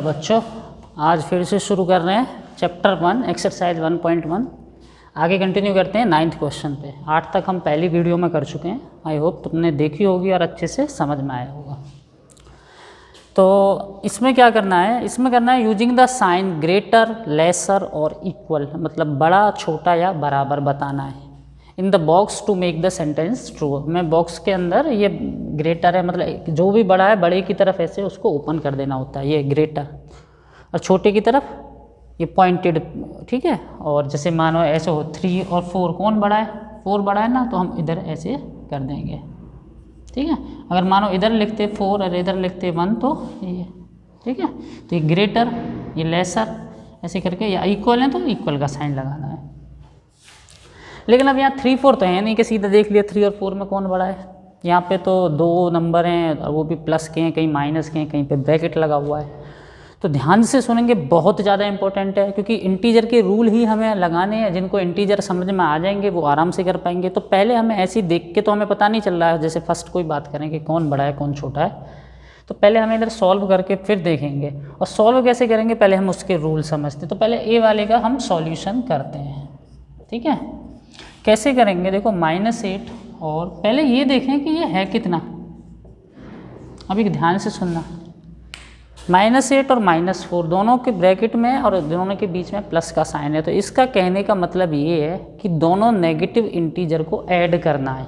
बच्चों, आज फिर से शुरू कर रहे हैं चैप्टर 1 एक्सरसाइज 1.1। आगे कंटिन्यू करते हैं 9th क्वेश्चन पे। 8 तक हम पहली वीडियो में कर चुके हैं। आई होप तुमने देखी होगी और अच्छे से समझ में आया होगा। तो इसमें क्या करना है, इसमें करना है using the sign greater, lesser और इक्वल, मतलब बड़ा, छोटा या बराबर बताना है। In the box to make the sentence true. मैं बॉक्स के अंदर ये ग्रेटर है, मतलब जो भी बड़ा है बड़े की तरफ ऐसे उसको ओपन कर देना होता है, ये ग्रेटर, और छोटे की तरफ ये पॉइंटेड, ठीक है। और जैसे मानो ऐसे हो 3 और 4, कौन बड़ा है? 4 बड़ा है ना, तो हम इधर ऐसे कर देंगे, ठीक है। अगर मानो इधर लिखते 4 और इधर लिखते 1 तो ये, ठीक है। तो ये ग्रेटर, ये लेसर, ऐसे करके, या इक्वल है तो इक्वल का साइन लगाना है। लेकिन अब यहाँ 3, 4 तो है नहीं कि सीधा देख लिया 3 और 4 में कौन बड़ा है। यहाँ पे तो 2 नंबर हैं और वो भी प्लस के हैं, कहीं माइनस के हैं, कहीं पे ब्रैकेट लगा हुआ है। तो ध्यान से सुनेंगे, बहुत ज़्यादा इंपॉर्टेंट है, क्योंकि इंटीजर के रूल ही हमें लगाने हैं। जिनको इंटीजर समझ में आ जाएंगे वो आराम से कर पाएंगे। तो पहले हमें ऐसे ही देख के तो हमें पता नहीं चल रहा है, जैसे फर्स्ट कोई बात करें कि कौन बड़ा है कौन छोटा है, तो पहले हमें इधर सॉल्व करके फिर देखेंगे। और सॉल्व कैसे करेंगे, पहले हम उसके रूल समझते। तो पहले ए वाले का हम सॉल्यूशन करते हैं, ठीक है। कैसे करेंगे, देखो -8, और पहले ये देखें कि ये है कितना। अभी ध्यान से सुनना, -8 और -4 दोनों के ब्रैकेट में और दोनों के बीच में प्लस का साइन है। तो इसका कहने का मतलब ये है कि दोनों नेगेटिव इंटीजर को ऐड करना है।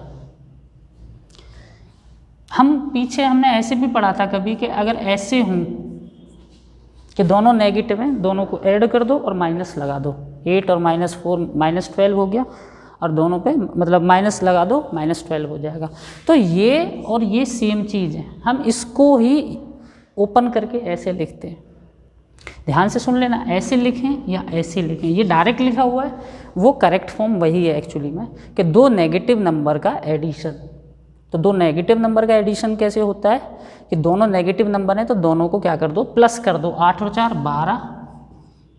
हमने ऐसे भी पढ़ा था कभी कि अगर ऐसे हों कि दोनों नेगेटिव हैं, दोनों को ऐड कर दो और माइनस लगा दो। 8 और -4 -12 हो गया, और दोनों पे मतलब माइनस लगा दो, -12 हो जाएगा। तो ये और ये सेम चीज़ है, हम इसको ही ओपन करके ऐसे लिखते हैं। ध्यान से सुन लेना, ऐसे लिखें या ऐसे लिखें, ये डायरेक्ट लिखा हुआ है, वो करेक्ट फॉर्म वही है एक्चुअली में, कि 2 नेगेटिव नंबर का एडिशन। तो 2 नेगेटिव नंबर का एडिशन कैसे होता है कि दोनों नेगेटिव नंबर हैं तो दोनों को क्या कर दो, प्लस कर दो। 8 और 4 12,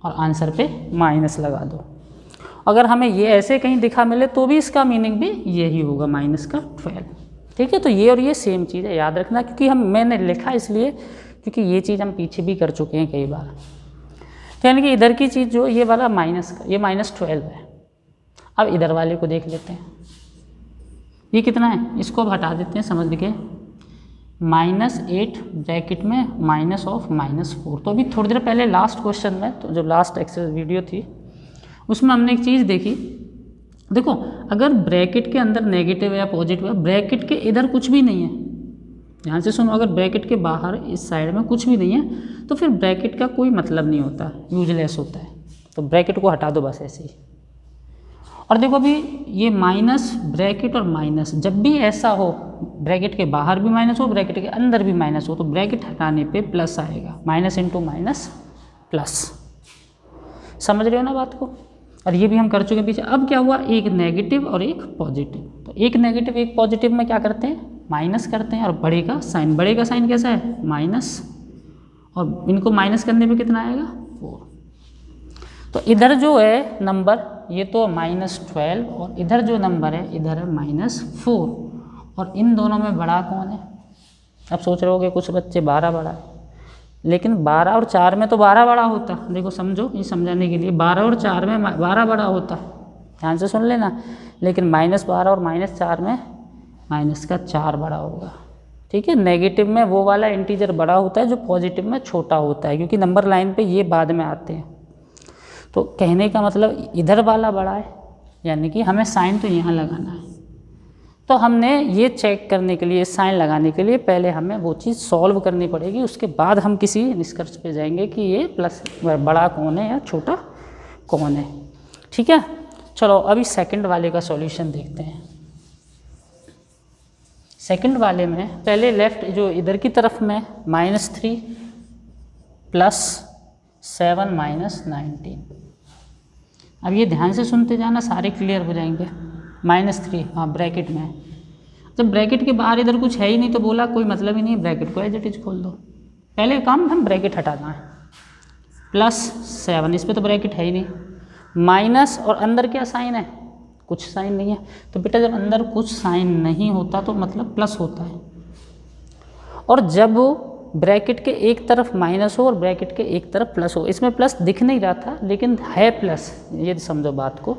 और आंसर पे माइनस लगा दो। अगर हमें ये ऐसे कहीं दिखा मिले तो भी इसका मीनिंग भी यही होगा, -12, ठीक है। तो ये और ये सेम चीज़ है, याद रखना, क्योंकि मैंने लिखा इसलिए क्योंकि ये चीज़ हम पीछे भी कर चुके हैं कई बार। तो यानी कि इधर की चीज़ जो ये वाला माइनस का, ये -12 है। अब इधर वाले को देख लेते हैं, ये कितना है, इसको अब हटा देते हैं, समझ के -8 ब्रैकेट में -4। तो अभी थोड़ी देर पहले लास्ट क्वेश्चन में, तो जो लास्ट एक्सरसाइज वीडियो थी उसमें हमने एक चीज़ देखी। देखो, अगर ब्रैकेट के अंदर नेगेटिव या पॉजिटिव है, ब्रैकेट के इधर कुछ भी नहीं है, ध्यान से सुनो, अगर ब्रैकेट के बाहर इस साइड में कुछ भी नहीं है तो फिर ब्रैकेट का कोई मतलब नहीं होता, यूजलेस होता है। तो ब्रैकेट को हटा दो बस ऐसे ही। और देखो अभी ये माइनस, ब्रैकेट और माइनस, जब भी ऐसा हो, ब्रैकेट के बाहर भी माइनस हो, ब्रैकेट के अंदर भी माइनस हो, तो ब्रैकेट हटाने पे प्लस आएगा, माइनस इंटू माइनस प्लस। समझ रहे हो ना बात को। और ये भी हम कर चुके पीछे। अब क्या हुआ, एक नेगेटिव और एक पॉजिटिव। तो एक नेगेटिव एक पॉजिटिव में क्या करते हैं, माइनस करते हैं, और बड़े का साइन कैसा है, माइनस, और इनको माइनस करने पे कितना आएगा, 4। तो इधर जो है नंबर ये तो -12, और इधर जो नंबर है इधर है -4, और इन दोनों में बड़ा कौन है। अब सोच रहे हो कि कुछ बच्चे 12 बड़ा है, लेकिन 12 और 4 में तो 12 बड़ा होता। देखो समझो, ये समझाने के लिए, 12 और 4 में 12 बड़ा होता, ध्यान से सुन लेना। लेकिन -12 और -4 में -4 बड़ा होगा, ठीक है। नेगेटिव में वो वाला इंटीजर बड़ा होता है जो पॉजिटिव में छोटा होता है, क्योंकि नंबर लाइन पे ये बाद में आते हैं। तो कहने का मतलब इधर वाला बड़ा है, यानी कि हमें साइन तो यहाँ लगाना है। तो हमने ये चेक करने के लिए, साइन लगाने के लिए पहले हमें वो चीज़ सॉल्व करनी पड़ेगी, उसके बाद हम किसी निष्कर्ष पे जाएंगे कि ये प्लस बड़ा कौन है या छोटा कौन है, ठीक है। चलो अभी सेकंड वाले का सॉल्यूशन देखते हैं। सेकंड वाले में पहले लेफ्ट जो इधर की तरफ में -3 + 7 -19। अब ये ध्यान से सुनते जाना, सारे क्लियर हो जाएंगे। -3, हाँ ब्रैकेट में, जब ब्रैकेट के बाहर इधर कुछ है ही नहीं तो बोला कोई मतलब ही नहीं, ब्रैकेट को एज इट इज खोल दो। पहले काम हम ब्रैकेट हटाना है, +7, इस पर तो ब्रैकेट है ही नहीं, माइनस, और अंदर क्या साइन है, कुछ साइन नहीं है। तो बेटा जब अंदर कुछ साइन नहीं होता तो मतलब प्लस होता है, और जब ब्रैकेट के एक तरफ माइनस हो और ब्रैकेट के एक तरफ प्लस हो। इसमें प्लस दिख नहीं रहा था लेकिन है प्लस, ये समझो बात को।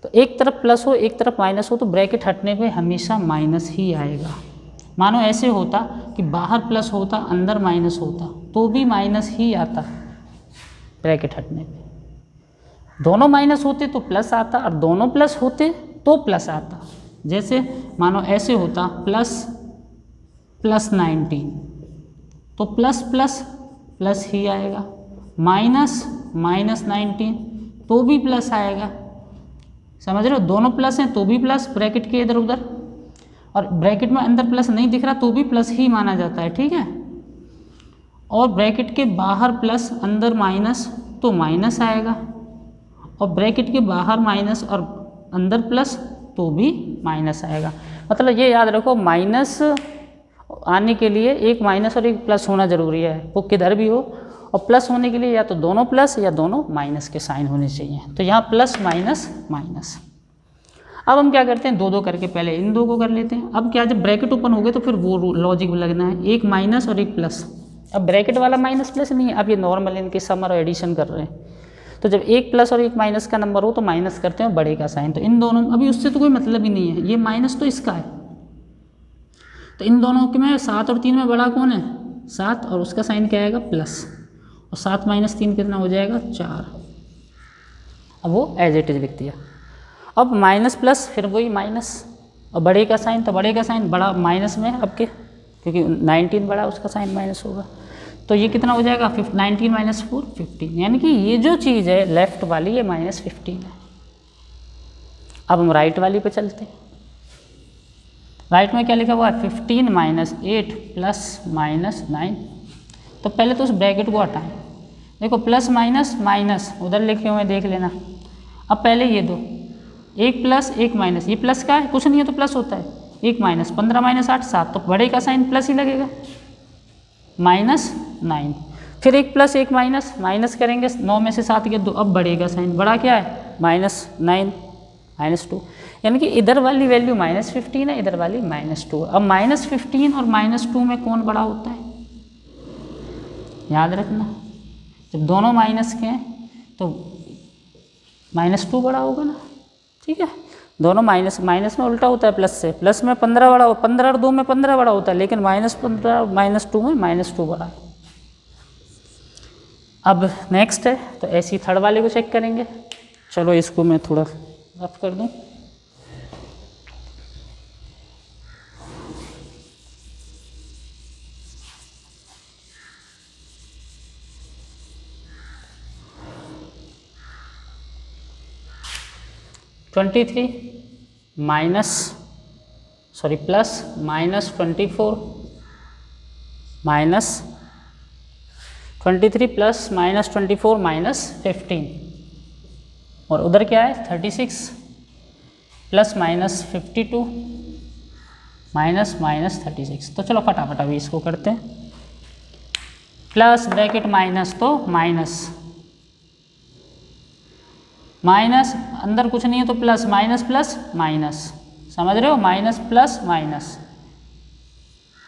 तो एक तरफ प्लस हो एक तरफ माइनस हो तो ब्रैकेट हटने पे हमेशा माइनस ही आएगा। मानो ऐसे होता कि बाहर प्लस होता अंदर माइनस होता तो भी माइनस ही आता ब्रैकेट हटने पे। दोनों माइनस होते तो प्लस आता और दोनों प्लस होते तो प्लस आता। जैसे मानो ऐसे होता प्लस 19 तो प्लस प्लस प्लस ही आएगा, माइनस 19 तो भी प्लस आएगा। समझ रहे हो, दोनों प्लस हैं तो भी प्लस, ब्रैकेट के इधर उधर, और ब्रैकेट में अंदर प्लस नहीं दिख रहा तो भी प्लस ही माना जाता है, ठीक है। और ब्रैकेट के बाहर प्लस अंदर माइनस तो माइनस आएगा, और ब्रैकेट के बाहर माइनस और अंदर प्लस तो भी माइनस आएगा। मतलब ये याद रखो, माइनस आने के लिए एक माइनस और एक प्लस होना ज़रूरी है, वो किधर भी हो। और प्लस होने के लिए या तो दोनों प्लस या दोनों माइनस के साइन होने चाहिए। तो यहाँ प्लस माइनस माइनस। अब हम क्या करते हैं, दो दो करके पहले इन दो को कर लेते हैं। अब क्या, जब ब्रैकेट ओपन हो गए तो फिर वो लॉजिक लगना है, एक माइनस और एक प्लस। अब ब्रैकेट वाला माइनस प्लस नहीं है, अब ये नॉर्मल इनके सम और एडिशन कर रहे हैं। तो जब एक प्लस और एक माइनस का नंबर हो तो माइनस करते हैं बड़े का साइन। तो इन दोनों, अभी उससे तो कोई मतलब ही नहीं है, ये माइनस तो इसका है। तो इन दोनों के में 7 और 3 में बड़ा कौन है, 7, और उसका साइन क्या आएगा प्लस, और 7 माइनस 3 कितना हो जाएगा 4। अब वो एज इट इज लिख दिया। अब माइनस प्लस फिर वही माइनस, और बड़े का साइन, तो बड़े का साइन बड़ा माइनस में अब के, क्योंकि 19 बड़ा उसका साइन माइनस होगा। तो ये कितना हो जाएगा 19 माइनस 4 15, यानी कि ये जो चीज़ है लेफ्ट वाली ये -15 है। अब हम राइट वाली पे चलते हैं। राइट में क्या लिखा हुआ है 15 माइनस 8 प्लस माइनस 9। तो पहले तो उस ब्रैकेट को हटाएं। देखो प्लस माइनस माइनस उधर लिखे हुए देख लेना। अब पहले ये दो, एक प्लस एक माइनस, ये प्लस का है, कुछ नहीं है तो प्लस होता है, एक माइनस 15 माइनस 8 7, तो बड़े का साइन प्लस ही लगेगा, -9। फिर एक प्लस एक माइनस, माइनस करेंगे 9 में से 7 के 2, अब बड़े का साइन बड़ा क्या है -9 -2, यानी कि इधर वाली वैल्यू -15 है, इधर वाली -2। अब -15 और -2 में कौन बड़ा होता है, याद रखना। जब दोनों माइनस के हैं तो -2 बड़ा होगा ना, ठीक है। दोनों माइनस माइनस में उल्टा होता है प्लस से, प्लस में 15 बड़ा, 15 और 2 में 15 बड़ा होता है, लेकिन -15 -2 में -2 बड़ा। अब नेक्स्ट है, तो ऐसी थर्ड वाले को चेक करेंगे। चलो इसको मैं थोड़ा रफ कर दूं। प्लस -24 माइनस 23 प्लस -24 -15, और उधर क्या है 36 प्लस -52 माइनस 36। तो चलो फटाफट अभी इसको करते हैं। प्लस ब्रैकेट माइनस तो माइनस माइनस, अंदर कुछ नहीं है तो प्लस, माइनस प्लस माइनस, समझ रहे हो, माइनस प्लस माइनस।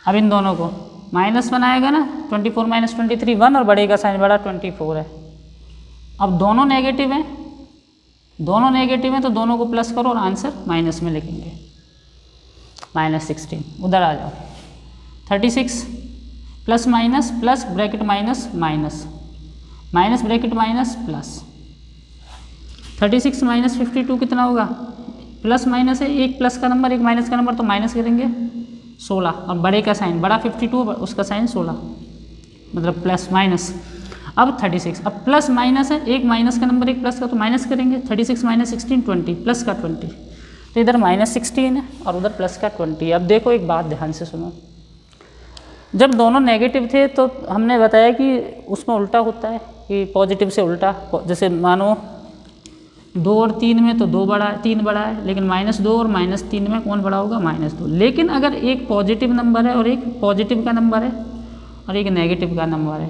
अब इन दोनों को माइनस बनाएगा ना, 24 माइनस 23 1, और बड़े का साइन बड़ा 24 है। अब दोनों नेगेटिव हैं, दोनों नेगेटिव हैं तो दोनों को प्लस करो और आंसर माइनस में लिखेंगे, -16। उधर आ जाओ, 36 plus minus plus bracket minus minus, minus bracket minus plus, 36 minus 52 कितना होगा, प्लस माइनस है, एक प्लस का नंबर एक माइनस का नंबर, तो माइनस करेंगे 16, और बड़े का साइन बड़ा 52 उसका साइन 16, मतलब प्लस माइनस। अब 36, अब प्लस माइनस है, एक माइनस का नंबर एक प्लस का, तो माइनस करेंगे 36 माइनस 16 20, प्लस का 20, तो इधर -16 है और उधर प्लस का 20। अब देखो एक बात ध्यान से सुनो, जब दोनों नेगेटिव थे तो हमने बताया कि उसमें उल्टा होता है कि पॉजिटिव से उल्टा, जैसे मानो 2 और 3 में तो 2 बड़ा है, 3 बड़ा है, लेकिन -2 और -3 में कौन बड़ा होगा, -2। लेकिन अगर एक पॉजिटिव नंबर है और एक पॉजिटिव का नंबर है और एक नेगेटिव का नंबर है,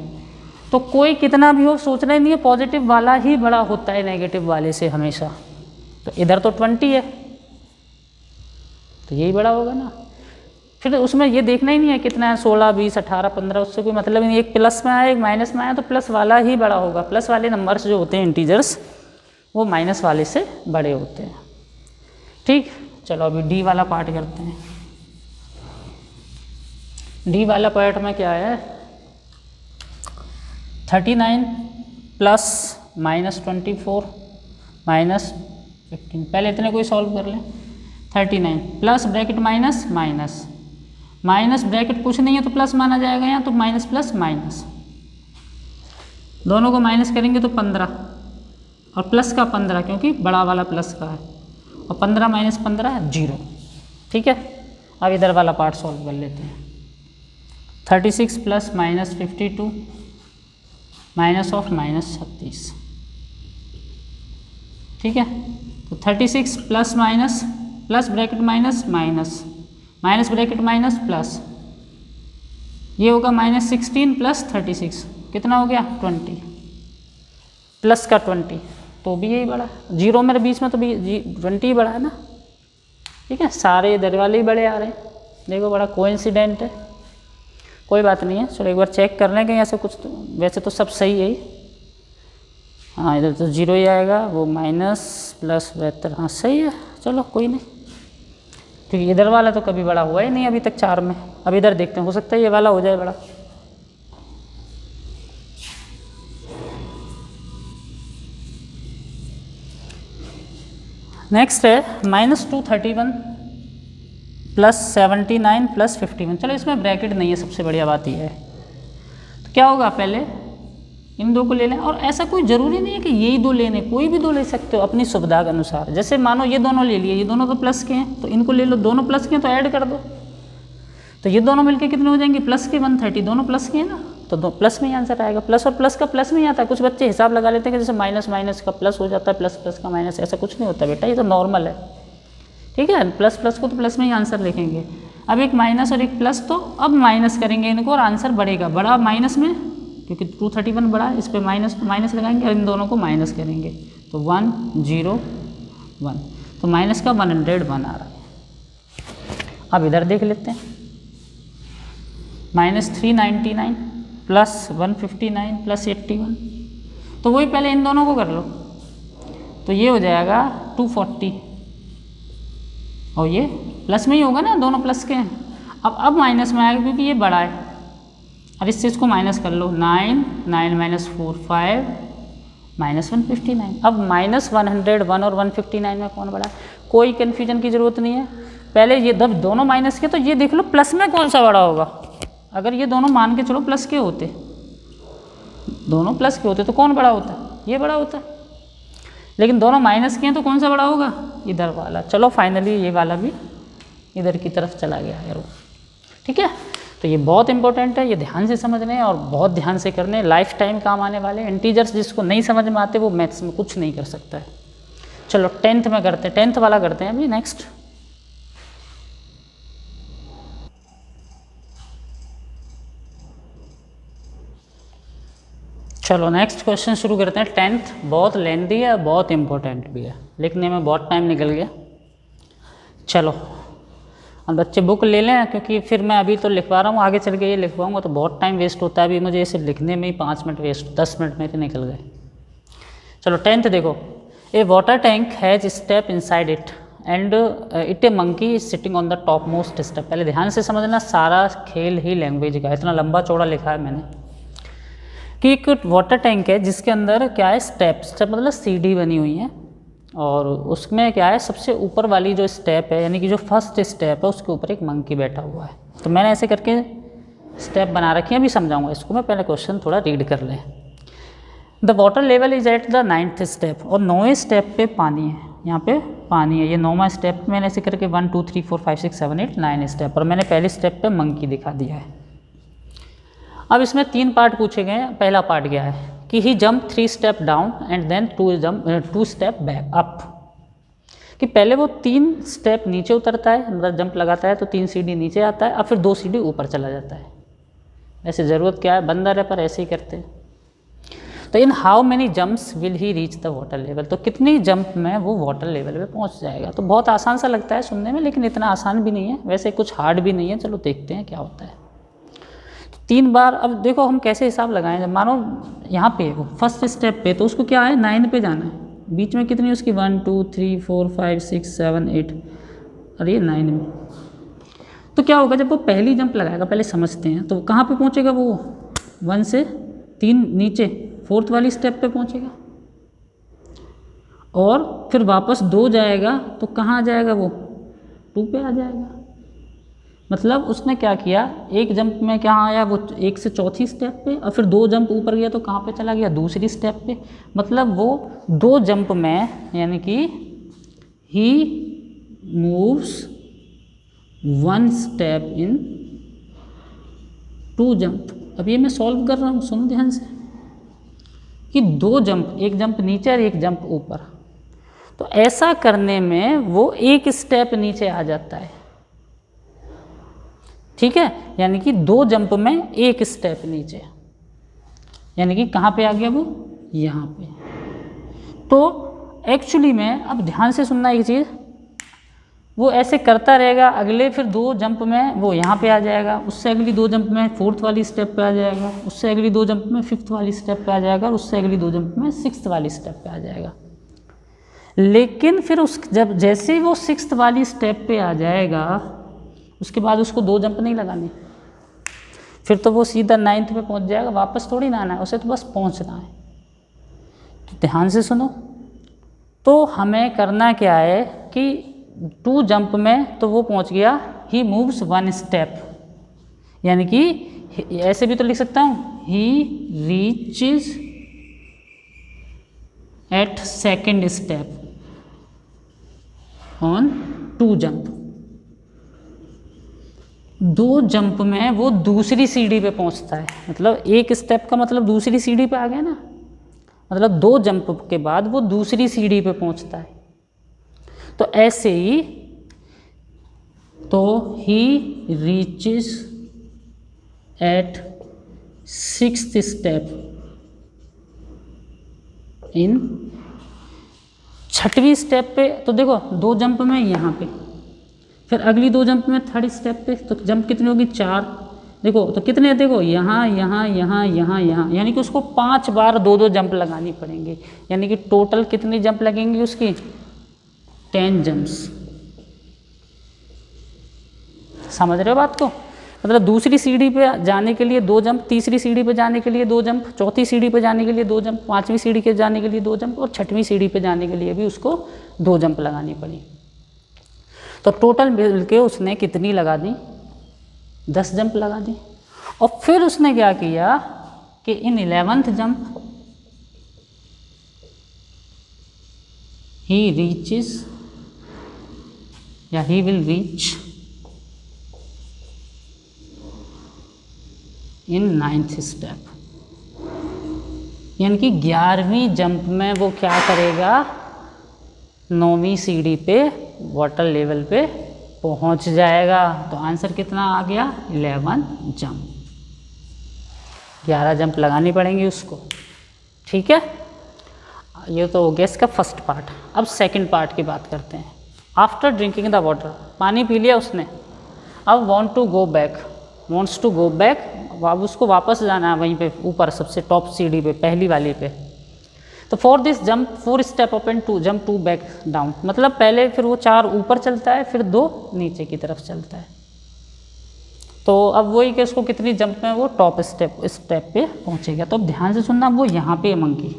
तो कोई कितना भी हो सोचना ही नहीं है, पॉजिटिव वाला ही बड़ा होता है नेगेटिव वाले से हमेशा। तो इधर तो 20 है तो यही बड़ा होगा ना। फिर उसमें ये देखना ही नहीं है कितना है, 16, 20, 18, 15, उससे कोई मतलब ही नहीं। एक प्लस में आया एक माइनस में आया तो प्लस वाला ही बड़ा होगा। प्लस वाले नंबर्स जो होते हैं इंटीजर्स वो माइनस वाले से बड़े होते हैं। ठीक, चलो अभी डी वाला पार्ट करते हैं। डी वाला पार्ट में क्या है, 39 प्लस माइनस 24 माइनस 15। पहले इतने कोई सॉल्व कर लें। 39 plus bracket minus minus minus bracket कुछ नहीं है तो प्लस माना जाएगा यहाँ, तो माइनस प्लस माइनस दोनों को माइनस करेंगे तो 15 और प्लस का 15 क्योंकि बड़ा वाला प्लस का है, और 15 माइनस 15 0। ठीक है, अब इधर वाला पार्ट सॉल्व कर लेते हैं। 36 plus minus 52 minus of minus 36। ठीक है, तो 36 plus minus plus bracket minus minus minus bracket minus plus, ये होगा माइनस 16 प्लस 36 कितना हो गया 20, प्लस का 20 तो भी यही बड़ा, जीरो मेरे बीच में तो भी 20 ही बड़ा है ना। ठीक है, सारे इधर वाले ही बड़े आ रहे हैं, देखो बड़ा कोइंसिडेंट है। कोई बात नहीं है, चलो एक बार चेक कर लें कहीं ऐसे कुछ, तो वैसे तो सब सही है। हाँ इधर तो 0 ही आएगा, वो माइनस प्लस 72, हाँ सही है, चलो कोई नहीं। क्योंकि इधर वाला तो कभी बड़ा हुआ ही नहीं अभी तक 4 में। अब इधर देखते हैं, हो सकता है ये वाला हो जाए बड़ा। नेक्स्ट है माइनस 231 प्लस 79 प्लस 51। चलो इसमें ब्रैकेट नहीं है, सबसे बढ़िया बात यह है। तो क्या होगा, पहले इन दो को ले लें, और ऐसा कोई ज़रूरी नहीं है कि यही दो लेने, कोई भी दो ले सकते हो अपनी सुविधा के अनुसार। जैसे मानो ये दोनों ले लिए, ये दोनों तो प्लस के हैं तो इनको ले लो, दोनों प्लस के हैं तो ऐड कर दो, तो ये दोनों मिलके कितने हो जाएंगे प्लस के 130, दोनों प्लस के हैं ना, तो दो प्लस में ही आंसर आएगा। प्लस और प्लस का प्लस में ही आता है। कुछ बच्चे हिसाब लगा लेते हैं कि जैसे माइनस माइनस का प्लस हो जाता है, प्लस प्लस का माइनस, ऐसा कुछ नहीं होता बेटा, ये तो नॉर्मल है। ठीक है, प्लस प्लस को तो प्लस में ही आंसर लिखेंगे। अब एक माइनस और एक प्लस, तो अब माइनस करेंगे इनको और आंसर बढ़ेगा, बड़ा माइनस में क्योंकि 231 बड़ा है, इस पर माइनस माइनस लगाएंगे और इन दोनों को माइनस करेंगे तो 1 0 1, तो माइनस का 101 आ रहा है। अब इधर देख लेते हैं, माइनस 399 प्लस 159 प्लस 81, तो वही पहले इन दोनों को कर लो, तो ये हो जाएगा 240 और ये प्लस में ही होगा ना, दोनों प्लस के हैं। अब माइनस में आएगा क्योंकि ये बड़ा है, अब इस चीज़ को माइनस कर लो, 9 9 माइनस 4 5 माइनस 159। अब माइनस 101 और 159 में कौन बड़ा है, कोई कन्फ्यूजन की ज़रूरत नहीं है। पहले ये जब दोनों माइनस के, तो ये देख लो प्लस में कौन सा बड़ा होगा। अगर ये दोनों मान के चलो प्लस के होते, दोनों प्लस के होते तो कौन बड़ा होता, ये बड़ा होता, लेकिन दोनों माइनस के हैं तो कौन सा बड़ा होगा, इधर वाला। चलो फाइनली ये वाला भी इधर की तरफ चला गया यार। ठीक है, तो ये बहुत इंपॉर्टेंट है, ये ध्यान से समझने और बहुत ध्यान से करने, लाइफ टाइम काम आने वाले इंटीजर्स। जिसको नहीं समझ में आते वो मैथ्स में कुछ नहीं कर सकता है। चलो 10th में करते हैं, 10th वाला करते हैं अभी नेक्स्ट। चलो नेक्स्ट क्वेश्चन शुरू करते हैं। 10th बहुत लेंदी है, बहुत इंपॉर्टेंट भी है, लिखने में बहुत टाइम निकल गया। चलो अब बच्चे बुक ले लें, क्योंकि फिर मैं अभी तो लिखवा रहा हूँ, आगे चल के ये लिखवाऊँगा तो बहुत टाइम वेस्ट होता है। अभी मुझे इसे लिखने में ही 5 मिनट वेस्ट, 10 मिनट में तो निकल गए। चलो 10th देखो, a water tank has step inside it and it a monkey is sitting on the top most step. पहले ध्यान से समझना, सारा खेल ही लैंग्वेज का, इतना लंबा चौड़ा लिखा है मैंने कि एक वाटर टैंक है जिसके अंदर क्या है, स्टेप मतलब सीढ़ी बनी हुई है, और उसमें क्या है, सबसे ऊपर वाली जो स्टेप है, यानी कि जो फर्स्ट स्टेप है, उसके ऊपर एक मंकी बैठा हुआ है। तो मैंने ऐसे करके स्टेप बना रखी है, अभी समझाऊंगा इसको मैं, पहले क्वेश्चन थोड़ा रीड कर लें। The water level is at the 9th step, और 9वें स्टेप पे पानी है, यहाँ पे पानी है, ये 9वां स्टेप। मैंने ऐसे करके 1 2 3 4 5 6 7 8 9 स्टेप, और मैंने पहले स्टेप पे मंकी दिखा दिया है। अब इसमें 3 पार्ट पूछे गए हैं। पहला पार्ट क्या है कि he jump 3 step down and then 2 step back up, कि पहले वो 3 स्टेप नीचे उतरता है, मतलब जंप लगाता है तो 3 सीढ़ी नीचे आता है, और फिर 2 सीढ़ी ऊपर चला जाता है। ऐसे ज़रूरत क्या है, बंदर है पर ऐसे ही करते हैं। तो in how many jumps will he reach the water level, तो कितनी जंप में वो वाटर लेवल पे पहुंच जाएगा। तो बहुत आसान सा लगता है सुनने में, लेकिन इतना आसान भी नहीं है, वैसे कुछ हार्ड भी नहीं है। चलो देखते हैं क्या होता है। तो 3 बार, अब देखो हम कैसे हिसाब लगाएं। जब मानो यहाँ पे फर्स्ट स्टेप पे, तो उसको क्या है 9 पे जाना है। बीच में कितनी उसकी 1 2 3 4 5 6 7 8, अरे ये 9 में। तो क्या होगा जब वो पहली जंप लगाएगा, पहले समझते हैं, तो कहाँ पे पहुँचेगा वो 1 से 3 नीचे 4th वाली स्टेप पे पहुँचेगा, और फिर वापस 2 जाएगा तो कहाँ आ जाएगा वो 2 पे आ जाएगा। मतलब उसने क्या किया, एक जंप में क्या आया वो 1 से 4थी स्टेप पे, और फिर 2 जंप ऊपर गया तो कहाँ पे चला गया दूसरी स्टेप पे। मतलब वो 2 जंप में, यानी कि he moves 1 step in 2 jump. अब ये मैं सॉल्व कर रहा हूँ, सुनो ध्यान से, कि 2 जंप, एक जंप नीचे और एक जंप ऊपर, तो ऐसा करने में वो 1 स्टेप नीचे आ जाता है, ठीक है। यानी कि 2 जंप में 1 स्टेप नीचे, यानी कि कहाँ पे आ गया वो, यहाँ पे। तो एक्चुअली में अब ध्यान से सुनना एक चीज़, वो ऐसे करता रहेगा, अगले फिर 2 जंप में वो यहाँ पे आ जाएगा, उससे अगली 2 जंप में 4th वाली स्टेप पे आ जाएगा, उससे अगली 2 जंप में 5th वाली स्टेप पे आ जाएगा, और उससे अगली 2 जंप में 6th वाली स्टेप पे आ जाएगा। लेकिन फिर जब जैसे ही वो 6th वाली स्टेप पे आ जाएगा, उसके बाद उसको 2 जंप नहीं लगाने, फिर तो वो सीधा 9th पे पहुंच जाएगा, वापस थोड़ी ना आना है उसे, तो बस पहुंचना है। तो ध्यान से सुनो, तो हमें करना क्या है कि 2 जंप में तो वो पहुंच गया, ही मूव्स 1 स्टेप, यानी कि ऐसे भी तो लिख सकता हूँ, he reaches at 2nd step on 2 jump. 2 jump में वो दूसरी सीढ़ी पे पहुंचता है, मतलब 1 स्टेप का मतलब दूसरी सीढ़ी पे आ गया ना, मतलब 2 जंप के बाद वो दूसरी सीढ़ी पे पहुंचता है। तो ऐसे ही, तो he reaches at 6th step in 6वीं स्टेप पे। तो देखो 2 जंप में यहाँ पे, फिर अगली 2 जंप में 3rd स्टेप पे, तो जंप कितनी होगी 4। देखो तो कितने, देखो यहाँ यहाँ यहाँ यहाँ यहाँ, यानी कि उसको 5 बार 2-2 जंप लगानी पड़ेंगी, यानी कि टोटल कितनी जंप लगेंगी उसकी 10 जंप्स। समझ रहे हो बात को? मतलब दूसरी सीढ़ी पे जाने के लिए 2 जंप, तीसरी सीढ़ी पे जाने के लिए 2 जंप, चौथी सीढ़ी पे जाने के लिए 2 जंप, 5वीं सीढ़ी के जाने के लिए 2 जंप, और 6वीं सीढ़ी पे जाने के लिए भी उसको 2 जंप लगानी पड़ी। तो टोटल मिल के उसने कितनी लगा दी, 10 जंप लगा दी। और फिर उसने क्या किया कि इन 11th जंप ही रीचेस, या he will reach in 9th step, यानी कि 11वीं जंप में वो क्या करेगा, 9वीं सीढ़ी पे वाटर लेवल पे पहुंच जाएगा। तो आंसर कितना आ गया, 11 जंप। 11 जंप लगानी पड़ेंगी उसको, ठीक है। ये तो हो गया इसका फर्स्ट पार्ट। अब सेकंड पार्ट की बात करते हैं। आफ्टर ड्रिंकिंग द वाटर, पानी पी लिया उसने, अब वांट्स टू गो बैक, अब उसको वापस जाना है वहीं पे ऊपर सबसे टॉप सीढ़ी पे, पहली वाली पे। तो for this jump 4 step up and 2 jump 2 back down, मतलब पहले फिर वो 4 ऊपर चलता है, फिर 2 नीचे की तरफ चलता है। तो अब वही कि उसको कितनी जंप में वो टॉप स्टेप पे पहुंचेगा। तो अब ध्यान से सुनना, वो यहाँ पे मंकी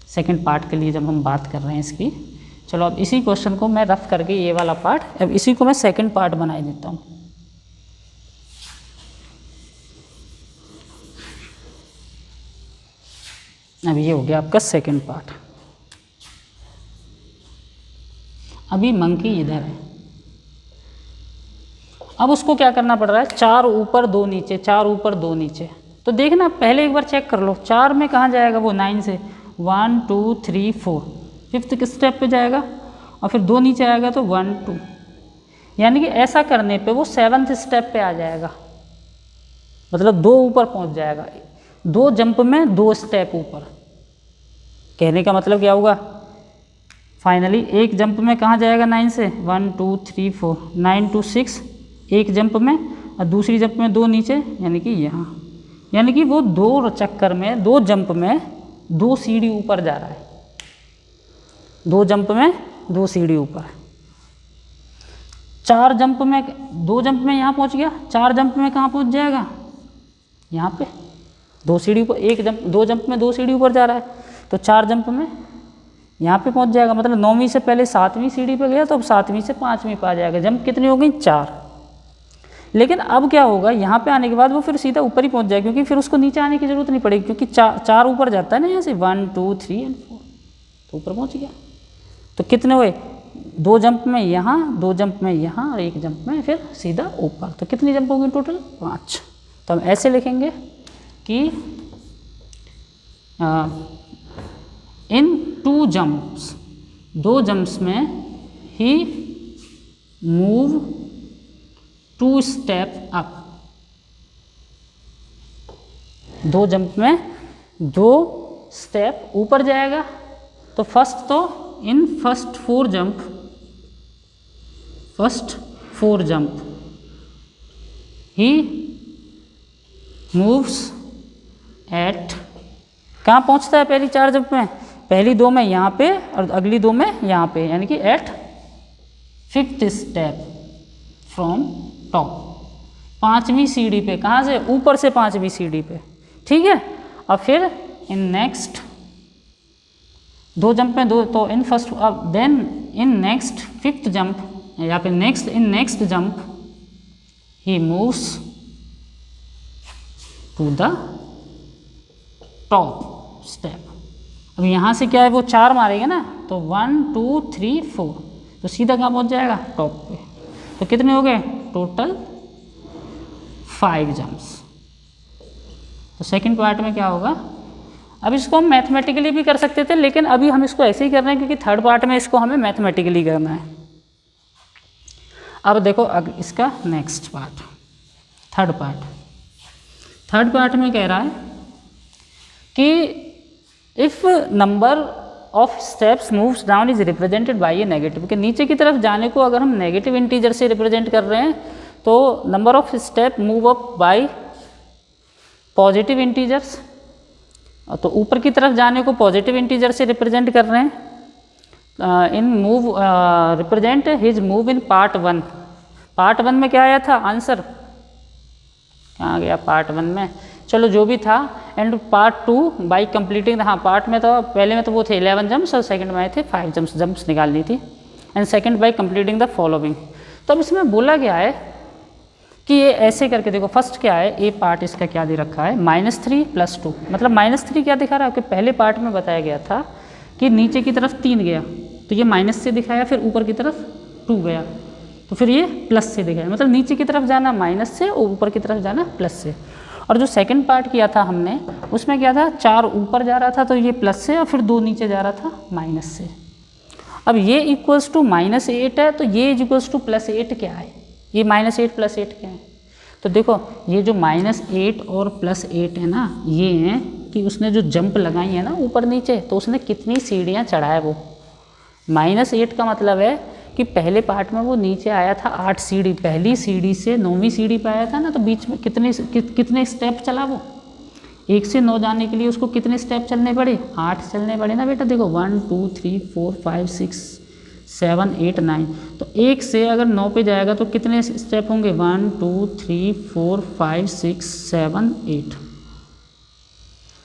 सेकंड पार्ट के लिए जब हम बात कर रहे हैं इसकी। चलो अब इसी क्वेश्चन को मैं रफ करके, ये वाला पार्ट, अब इसी को मैं सेकंड पार्ट बना देता हूँ। अब ये हो गया आपका सेकंड पार्ट। अभी मंकी इधर है, अब उसको क्या करना पड़ रहा है, 4 ऊपर 2 नीचे, 4 ऊपर 2 नीचे। तो देखना पहले एक बार चेक कर लो, 4 में कहाँ जाएगा वो, 9 से 1 2 3 4, 5th स्टेप पे जाएगा, और फिर 2 नीचे आएगा तो 1 2, यानी कि ऐसा करने पे वो 7th स्टेप पे आ जाएगा, मतलब 2 ऊपर पहुंच जाएगा। 2 जंप में 2 स्टेप ऊपर। कहने का मतलब क्या होगा, फाइनली एक जंप में कहाँ जाएगा 9 से, 1 2 3 4 9 to 6 एक जंप में, और दूसरी जंप में 2 नीचे, यानी कि यहाँ, यानी कि वो 2 चक्कर में 2 जंप में 2 सीढ़ी ऊपर जा रहा है, 2 जंप में 2 सीढ़ी ऊपर। 4 जंप में 2 जंप में यहाँ पहुँच गया, 4 जंप में कहाँ पहुँच जाएगा, यहाँ पे 2 सीढ़ी ऊपर, 2 जंप में 2 सीढ़ी ऊपर जा रहा है, तो 4 जंप में यहाँ पे पहुँच जाएगा। मतलब 9वीं से पहले 7वीं सीढ़ी पे गया तो अब 7वीं से 5वीं पे आ जाएगा। जंप कितनी हो गई, 4। लेकिन अब क्या होगा, यहाँ पे आने के बाद वो फिर सीधा ऊपर ही पहुँच जाएगा, क्योंकि फिर उसको नीचे आने की जरूरत नहीं पड़ेगी, क्योंकि 4 ऊपर जाता है ना यहाँ से, 1 2 3 और 4, तो ऊपर पहुँच गया। तो कितने हुए, 2 जंप में यहाँ, 2 जंप में यहाँ, और 1 जंप में फिर सीधा ऊपर। तो कितनी जंप होगी टोटल, 5। तो हम ऐसे लिखेंगे कि इन 2 जंप्स, 2 जंप्स में ही मूव 2 स्टेप अप। 2 जंप में 2 स्टेप ऊपर जाएगा। तो फर्स्ट तो in first 4 jump he moves eight, कहाँ पहुँचता है पहली 4 जंप में, पहली 2 में यहाँ पे और अगली 2 में यहाँ पे, यानी कि eight 5th step from top, 5वीं सीढ़ी पे, कहाँ से, ऊपर से 5वीं सीढ़ी पे, ठीक है। और फिर इन नेक्स्ट 2 जंप में 2, तो इन फर्स्ट, अब then in next 5th jump, या फिर next in next jump he moves to the top step. अब यहाँ से क्या है, वो 4 मारेगा ना, तो 1 2 3 4, तो सीधा कहाँ पहुँच जाएगा, टॉप पे। तो कितने हो गए टोटल, 5 जंप्स। तो सेकंड पार्ट में क्या होगा, अब इसको हम मैथमेटिकली भी कर सकते थे, लेकिन अभी हम इसको ऐसे ही कर रहे हैं क्योंकि थर्ड पार्ट में इसको हमें मैथमेटिकली करना है। अब देखो इसका नेक्स्ट पार्ट, थर्ड पार्ट में कह रहा है कि if number of steps moves down is represented by A negative, कि नीचे की तरफ जाने को अगर हम नेगेटिव इंटीजर से रिप्रेजेंट कर रहे हैं तो number of step move up by positive integers, तो ऊपर की तरफ जाने को पॉजिटिव इंटीजर से रिप्रेजेंट कर रहे हैं। In move represent his move in part 1। Part 1 में क्या आया था आंसर, कहाँ गया पार्ट 1 में, चलो जो भी था। एंड पार्ट 2 बाई कंप्लीटिंग, हाँ पार्ट में तो पहले में तो वो थे 11 जंप्स और सेकंड में आए थे 5 जंप्स निकालनी थी। And second by completing the following. तो अब इसमें बोला गया है कि ये ऐसे करके देखो, फर्स्ट क्या है, ए पार्ट इसका क्या दे रखा है, -3 + 2, मतलब -3 क्या दिखा रहा है, आपके पहले पार्ट में बताया गया था कि नीचे की तरफ 3 गया तो ये माइनस से दिखाया, फिर ऊपर की तरफ 2 गया तो फिर ये प्लस से दिखाया, मतलब नीचे की तरफ जाना माइनस से और ऊपर की तरफ जाना प्लस से। और जो सेकंड पार्ट किया था हमने उसमें क्या था, 4 ऊपर जा रहा था तो ये प्लस से, और फिर 2 नीचे जा रहा था माइनस से। अब ये इक्वल्स टू -8 है तो ये इक्वल्स टू +8 क्या है, ये -8 + 8 क्या है, तो देखो ये जो -8 और +8 है ना, ये हैं कि उसने जो जंप लगाई है ना ऊपर नीचे, तो उसने कितनी सीढ़ियाँ चढ़ा है वो। -8 का मतलब है कि पहले पार्ट में वो नीचे आया था 8 सीढ़ी, पहली सीढ़ी से 9वीं सीढ़ी पे आया था ना, तो बीच में कितने स्टेप चला वो, 1 से 9 जाने के लिए उसको कितने स्टेप चलने पड़े, 8 चलने पड़े ना बेटा। देखो 1 2 3 4 5 6 7 8 9, तो 1 से अगर 9 पे जाएगा तो कितने स्टेप होंगे, 1 2 3 4 5 6 7 8।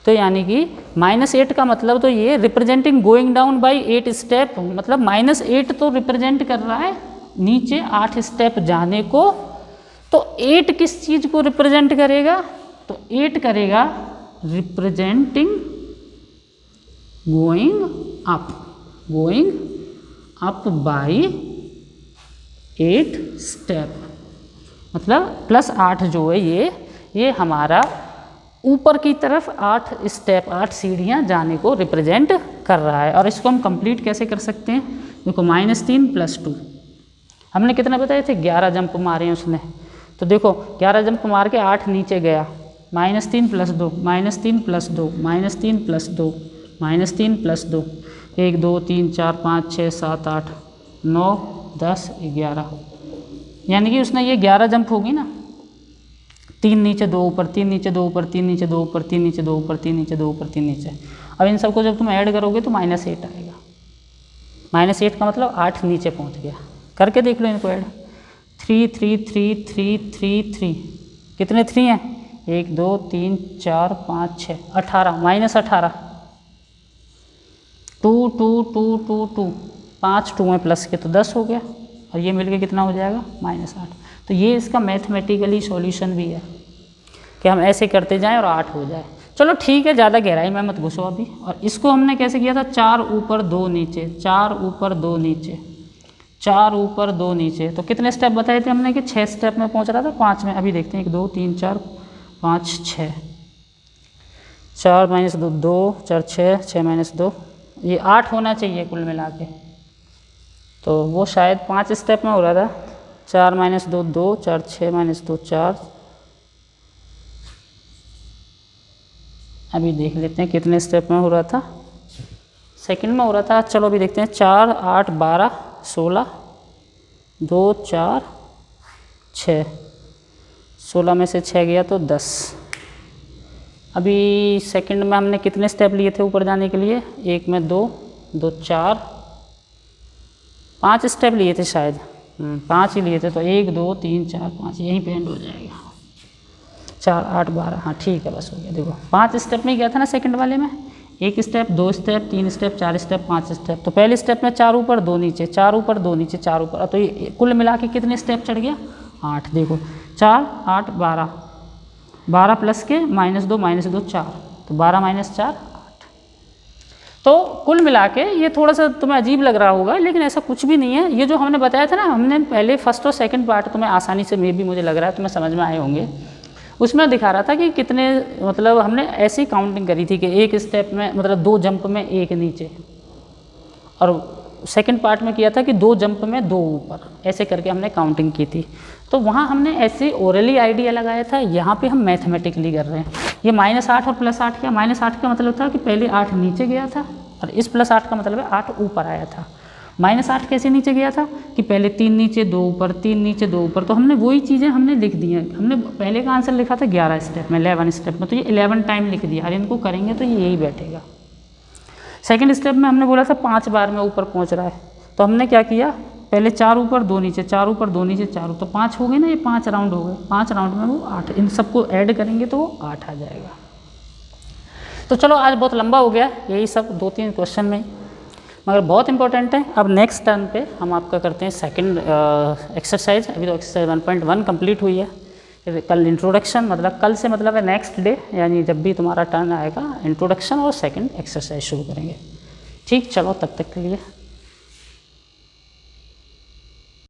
तो यानी कि -8 का मतलब तो ये representing going down by 8 step, मतलब -8 तो रिप्रेजेंट कर रहा है नीचे 8 स्टेप जाने को। तो 8 किस चीज़ को रिप्रेजेंट करेगा, तो 8 करेगा representing going up by 8 step, मतलब +8 जो है ये हमारा ऊपर की तरफ 8 स्टेप 8 सीढ़ियाँ जाने को रिप्रेजेंट कर रहा है। और इसको हम कंप्लीट कैसे कर सकते हैं, देखो -3 + 2, हमने कितने बताए थे, 11 जंप मारे हैं उसने, तो देखो 11 जंप मार के 8 नीचे गया -3 + 2 -3 + 2 -3 + 2 -3 + 2 1 2 3 4 5 6 7 8 9 10 11, यानी कि उसने ये 11 जंप होगी ना, 3 नीचे 2 ऊपर, 3 नीचे 2 ऊपर, 3 नीचे 2 ऊपर, 3 नीचे 2 ऊपर, 3 नीचे 2 ऊपर, 3 नीचे। अब इन सबको जब तुम ऐड करोगे तो -8 आएगा। -8 का मतलब 8 नीचे पहुंच गया। करके देख लो इनको ऐड। 3 3 3 3 3 3, कितने 3 हैं? 1 2 3 4 5 6 18, -18, 2 2 2 2 2, 5 2 हैं प्लस के तो 10 हो गया, और ये मिलके कितना हो जाएगा? -8। तो ये इसका मैथमेटिकली सॉल्यूशन भी है कि हम ऐसे करते जाएं और 8 हो जाए। चलो ठीक है, ज़्यादा गहराई में मत घुसो अभी। और इसको हमने कैसे किया था? 4 ऊपर 2 नीचे, 4 ऊपर 2 नीचे, 4 ऊपर 2 नीचे। तो कितने स्टेप बताए थे हमने कि 6 स्टेप में पहुंच रहा था, 5 में। अभी देखते हैं 1 2 3 4 5 6, 4 - 2 2 4 6 6 - 2, ये 8 होना चाहिए कुल मिला के। तो वो शायद 5 स्टेप में हो रहा था। 4 - 2 2, 4 6 - 2 4। अभी देख लेते हैं कितने स्टेप में हो रहा था। सेकंड में हो रहा था। चलो अभी देखते हैं। 4 8 12 16, 2 4 6, 16 में से 6 गया तो 10। अभी सेकंड में हमने कितने स्टेप लिए थे ऊपर जाने के लिए? 1 में 2 2 4 5 स्टेप लिए थे शायद, 5 ही लिए थे। तो 1 2 3 4 5 यहीं पे एंड हो जाएगा। 4 8 12, हाँ ठीक है, बस हो गया। देखो 5 स्टेप में गया था ना सेकंड वाले में। 1 step 2 step 3 step 4 step 5 step. तो पहले स्टेप में 4 ऊपर 2 नीचे, 4 ऊपर 2 नीचे, 4 ऊपर। तो ये कुल मिला के कितने स्टेप चढ़ गया? 8। देखो 4 8 12, 12 प्लस के -2 -2 4, तो 12 - 4 8। तो कुल मिला के ये थोड़ा सा तुम्हें अजीब लग रहा होगा, लेकिन ऐसा कुछ भी नहीं है। ये जो हमने बताया था ना, हमने पहले फर्स्ट और सेकंड पार्ट तुम्हें आसानी से मुझे लग रहा है तुम्हें समझ में आए होंगे। उसमें दिखा रहा था कि कितने, मतलब हमने ऐसी काउंटिंग करी थी कि 1 स्टेप में मतलब 2 जंप में 1 नीचे, और सेकंड पार्ट में किया था कि 2 जंप में 2 ऊपर, ऐसे करके हमने काउंटिंग की थी। तो वहाँ हमने ऐसे ओरली आइडिया लगाया था, यहाँ पे हम मैथमेटिकली कर रहे हैं। ये -8 और +8 क्या? -8 का मतलब था कि पहले 8 नीचे गया था, और इस +8 का मतलब है 8 ऊपर आया था। -8 कैसे नीचे गया था कि पहले 3 नीचे 2 ऊपर, 3 नीचे 2 ऊपर। तो हमने वही चीज़ें हमने लिख दी हैं। हमने पहले का आंसर लिखा था 11 स्टेप में, 11 स्टेप में, तो ये 11 टाइम लिख दिया। और इनको करेंगे तो ये यही बैठेगा। सेकंड स्टेप में हमने बोला था 5 बार में ऊपर पहुंच रहा है, तो हमने क्या किया? पहले 4 ऊपर 2 नीचे, 4 ऊपर 2 नीचे 4, तो 5 हो गए ना, ये 5 राउंड हो गए। 5 राउंड में वो 8, इन सबको ऐड करेंगे तो वो 8 आ जाएगा। तो चलो आज बहुत लंबा हो गया, यही सब 2-3 क्वेश्चन में, मगर बहुत इंपॉर्टेंट है। अब नेक्स्ट टर्न पे हम आपका करते हैं सेकंड एक्सरसाइज। अभी तो एक्सरसाइज 1.1 कंप्लीट हुई है। फिर कल इंट्रोडक्शन, मतलब कल से मतलब है नेक्स्ट डे, यानी जब भी तुम्हारा टर्न आएगा इंट्रोडक्शन और सेकंड एक्सरसाइज शुरू करेंगे। ठीक, चलो तब तक के लिए